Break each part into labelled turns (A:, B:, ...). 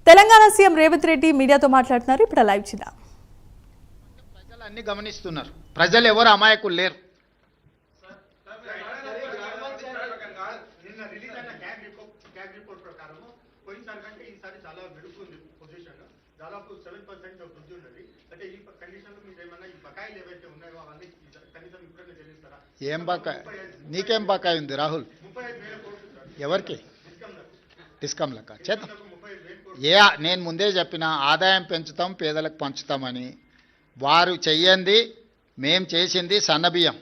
A: Telangana CM Revanth Reddy మీడియాతో మాట్లాడుతున్నారు. ఇప్పుడు లైవ్ చూద్దాం.
B: ప్రజలు అన్ని గమనిస్తున్నారు. ప్రజలు ఎవరు అమాయకులు లేరు. ఏం బకాయి? నీకేం బకాయి ఉంది రాహుల్? ఎవరికి? డిస్కమ్లక చేద్దాం. నేను ముందే చెప్పిన ఆదాయం పెంచుతాం, పేదలకు పంచుతామని. వారు చెయ్యంది మేం చేసింది సన్నబియ్యం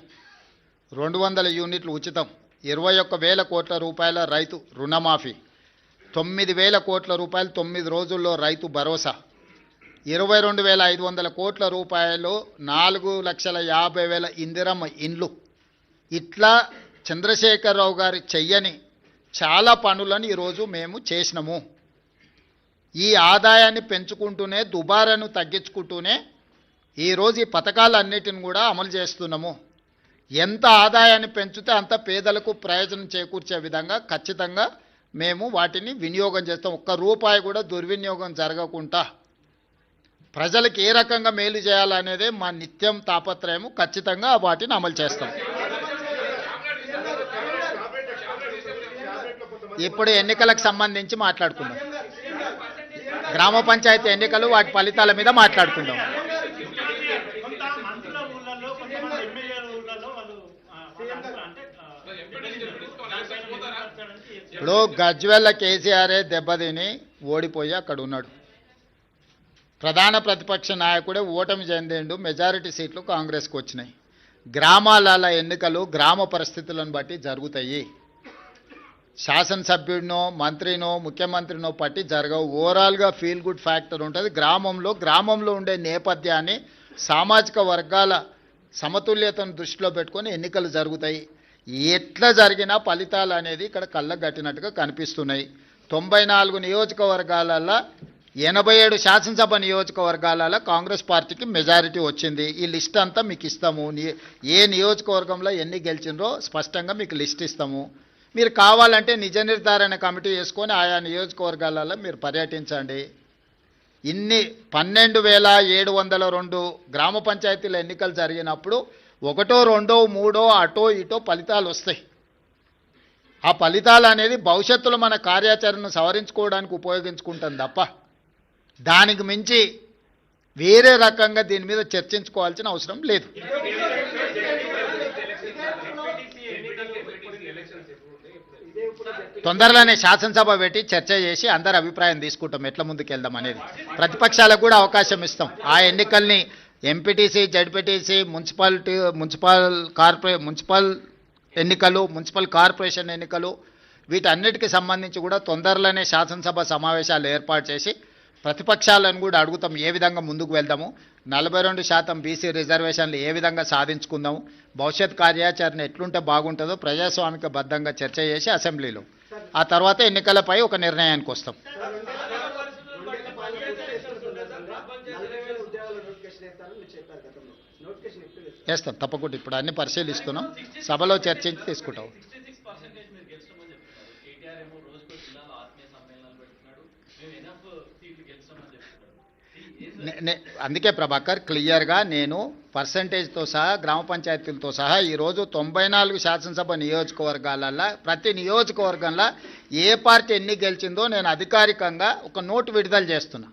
B: 200 యూనిట్లు ఉచితం, 21,000 కోట్ల రూపాయల రైతు రుణమాఫీ, 9,000 కోట్ల రూపాయలు 9 రోజుల్లో రైతు భరోసా, 22,500 కోట్ల రూపాయలు 4,50,000 ఇందిరమ్మ ఇండ్లు. ఇట్లా చంద్రశేఖరరావు గారు చెయ్యని చాలా పనులను ఈరోజు మేము చేసినాము. ఈ ఆదాయాన్ని పెంచుకుంటూనే దుబారాను తగ్గించుకుంటూనే ఈరోజు ఈ పథకాలన్నిటిని కూడా అమలు చేస్తున్నాము. ఎంత ఆదాయాన్ని పెంచితే అంత పేదలకు ప్రయోజనం చేకూర్చే విధంగా ఖచ్చితంగా మేము వాటిని వినియోగం చేస్తాం. ఒక్క రూపాయి కూడా దుర్వినియోగం జరగకుండా ప్రజలకు ఏ రకంగా మేలు చేయాలనేదే మా నిత్యం తాపత్రయము. ఖచ్చితంగా వాటిని అమలు చేస్తాం. ఇప్పుడు ఎన్నికలకు సంబంధించి మాట్లాడుకుందాం. గ్రామ పంచాయతీ ఎన్నికలు, వాటి ఫలితాల మీద మాట్లాడుకుందాం. ఇప్పుడు గజ్వెల్ల కేసీఆరే దెబ్బతిని ఓడిపోయి అక్కడ ఉన్నాడు. ప్రధాన ప్రతిపక్ష నాయకుడే ఓటమి చెందిండు. మెజారిటీ సీట్లు కాంగ్రెస్కి వచ్చినాయి. గ్రామాల ఎన్నికలు గ్రామ పరిస్థితులను బట్టి జరుగుతాయి. శాసనసభ్యుడినో మంత్రినో ముఖ్యమంత్రినో పట్టి జరగవు. ఓవరాల్గా ఫీల్ గుడ్ ఫ్యాక్టర్ ఉంటుంది. గ్రామంలో ఉండే నేపథ్యాన్ని, సామాజిక వర్గాల సమతుల్యతను దృష్టిలో పెట్టుకొని ఎన్నికలు జరుగుతాయి. ఎట్లా జరిగినా ఫలితాలు అనేది ఇక్కడ కళ్ళకు కట్టినట్టుగా కనిపిస్తున్నాయి. 94 నియోజకవర్గాలలో 87 శాసనసభ నియోజకవర్గాలలో కాంగ్రెస్ పార్టీకి మెజారిటీ వచ్చింది. ఈ లిస్ట్ అంతా మీకు ఇస్తాము. ఏ నియోజకవర్గంలో ఎన్ని గెలిచినరో స్పష్టంగా మీకు లిస్ట్ ఇస్తాము. మీరు కావాలంటే నిజ నిర్ధారణ కమిటీ వేసుకొని ఆయా నియోజకవర్గాలలో మీరు పర్యటించండి. ఇన్ని 12,702 గ్రామ పంచాయతీల ఎన్నికలు జరిగినప్పుడు 1, 2, 3 అటో ఇటో ఫలితాలు వస్తాయి. ఆ ఫలితాలు అనేది భవిష్యత్తులో మన కార్యాచరణను సవరించుకోవడానికి ఉపయోగించుకుంటాం తప్ప దానికి మించి వేరే రకంగా దీని మీద చర్చించుకోవాల్సిన అవసరం లేదు. తొందరలోనే శాసనసభ పెట్టి చర్చ చేసి అందరి అభిప్రాయం తీసుకుంటాం ఎట్లా ముందుకు వెళ్దాం అనేది. ప్రతిపక్షాలకు కూడా అవకాశం ఇస్తాం. ఆ ఎన్నికల్ని ఎంపీటీసీ, జడ్పీటీసీ, మున్సిపల్ ఎన్నికలు, మున్సిపల్ కార్పొరేషన్ ఎన్నికలు, వీటన్నిటికీ సంబంధించి కూడా తొందరలోనే శాసనసభ సమావేశాలు ఏర్పాటు చేసి ప్రతిపక్షాలను కూడా అడుగుతాం ఏ విధంగా ముందుకు వెళ్దాము, 42% బీసీ రిజర్వేషన్లు ఏ విధంగా సాధించుకుందాము, భవిష్యత్ కార్యాచరణ ఎట్లుంటే బాగుంటుందో ప్రజాస్వామిక బద్ధంగా చర్చ చేసి అసెంబ్లీలో ఆ తర్వాత ఎన్నికలపై ఒక నిర్ణయానికి వస్తాం. వేస్తాం తప్పకుండా. ఇప్పుడు అన్ని పరిశీలిస్తున్నాం, సభలో చర్చించి తీసుకుంటాం. అందుకే ప్రభాకర్ క్లియర్గా నేను పర్సంటేజ్తో సహా గ్రామ పంచాయతీలతో సహా ఈరోజు 94 శాసనసభ నియోజకవర్గాలలో ప్రతి నియోజకవర్గంలో ఏ పార్టీ ఎన్ని గెలిచిందో నేను అధికారికంగా ఒక నోటు విడుదల చేస్తున్నా.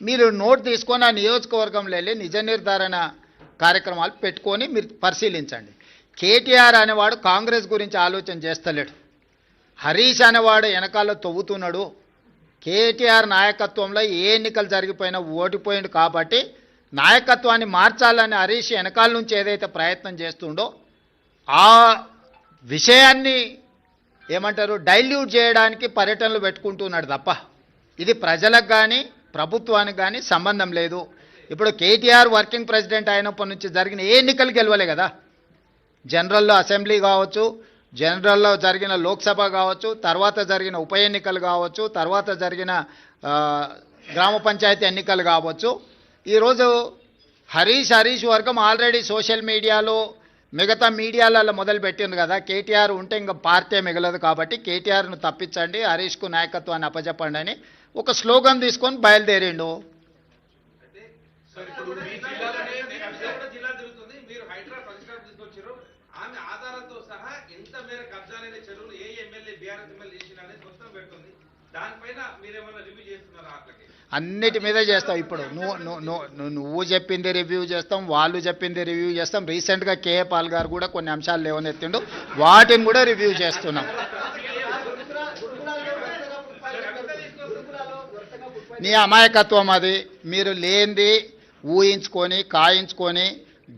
B: మీరు నోటు తీసుకొని ఆ నియోజకవర్గంలో వెళ్ళి నిజ నిర్ధారణ కార్యక్రమాలు పెట్టుకొని మీరు పరిశీలించండి. కేటీఆర్ అనేవాడు కాంగ్రెస్ గురించి ఆలోచన చేస్తలేడు. హరీష్ అనేవాడు వెనకాల తవ్వుతున్నాడు. కేటీఆర్ నాయకత్వంలో ఏ ఎన్నికలు జరిగిపోయినా ఓడిపోయిండు కాబట్టి నాయకత్వాన్ని మార్చాలని హరీష్ వెనకాల నుంచి ఏదైతే ప్రయత్నం చేస్తుండో ఆ విషయాన్ని ఏమంటారు డైల్యూట్ చేయడానికి పర్యటనలు పెట్టుకుంటున్నాడు తప్ప ఇది ప్రజలకు కానీ ప్రభుత్వానికి కానీ సంబంధం లేదు. ఇప్పుడు కేటీఆర్ వర్కింగ్ ప్రెసిడెంట్ అయినప్పటి నుంచి జరిగిన ఏ ఎన్నికలు గెలవలే కదా. జనరల్లో అసెంబ్లీ కావచ్చు, జనరల్లో జరిగిన లోక్సభ కావచ్చు, తర్వాత జరిగిన ఉప ఎన్నికలు కావచ్చు, తర్వాత జరిగిన గ్రామ పంచాయతీ ఎన్నికలు కావచ్చు. ఈరోజు హరీష్ వర్గం ఆల్రెడీ సోషల్ మీడియాలో మిగతా మీడియాలలో మొదలుపెట్టింది కదా. కేటీఆర్ ఉంటే ఇంకా పార్టీ మిగలదు కాబట్టి కేటీఆర్ను తప్పించండి, హరీష్కు నాయకత్వాన్ని అప్పచెప్పండి అని ఒక స్లోగన్ తీసుకొని బయలుదేరిండు.
C: సార్ ఇప్పుడు మీ జిల్లాలోనే కూడా జిల్లా తిరుగుతుంది. మీరు హైడ్రా పరిష్కారం తీసుకొచ్చారు. ఆమె ఆధారాలతో సహా ఎంత మేర కబ్జాలైన చెరువులు ఏ ఎమ్మెల్యే బీఆర్ఎస్ ఎమ్మెల్యే చేసిన అనేది మొత్తం పెడుతుంది. దానిపైన మీరేమన్నా రివ్యూ చేస్తున్నారా? అట్లకి
B: అన్నిటి మీద చేస్తాం. ఇప్పుడు నువ్వు చెప్పింది రివ్యూ చేస్తాం, వాళ్ళు చెప్పింది రివ్యూ చేస్తాం. రీసెంట్గా కేఏ పాల్ గారు కూడా కొన్ని అంశాలు లేవనెత్తిండు, వాటిని కూడా రివ్యూ చేస్తున్నాం. నీ అమాయకత్వం అది. మీరు లేనిది ఊహించుకొని కాయించుకొని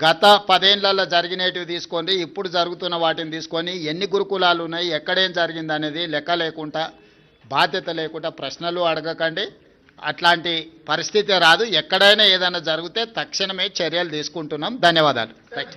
B: గత 10 ఏళ్లలో జరిగినవి తీసుకొని ఇప్పుడు జరుగుతున్న వాటిని తీసుకొని ఎన్ని గురుకులాలు ఉన్నాయి, ఎక్కడేం జరిగింది అనేది లెక్క లేకుండా, బాధ్యత లేకుండా ప్రశ్నలు అడగకండి. అట్లాంటి పరిస్థితి రాదు. ఎక్కడైనా ఏదైనా జరిగితే తక్షణమే చర్యలు తీసుకుంటున్నాం. ధన్యవాదాలు. రైట్.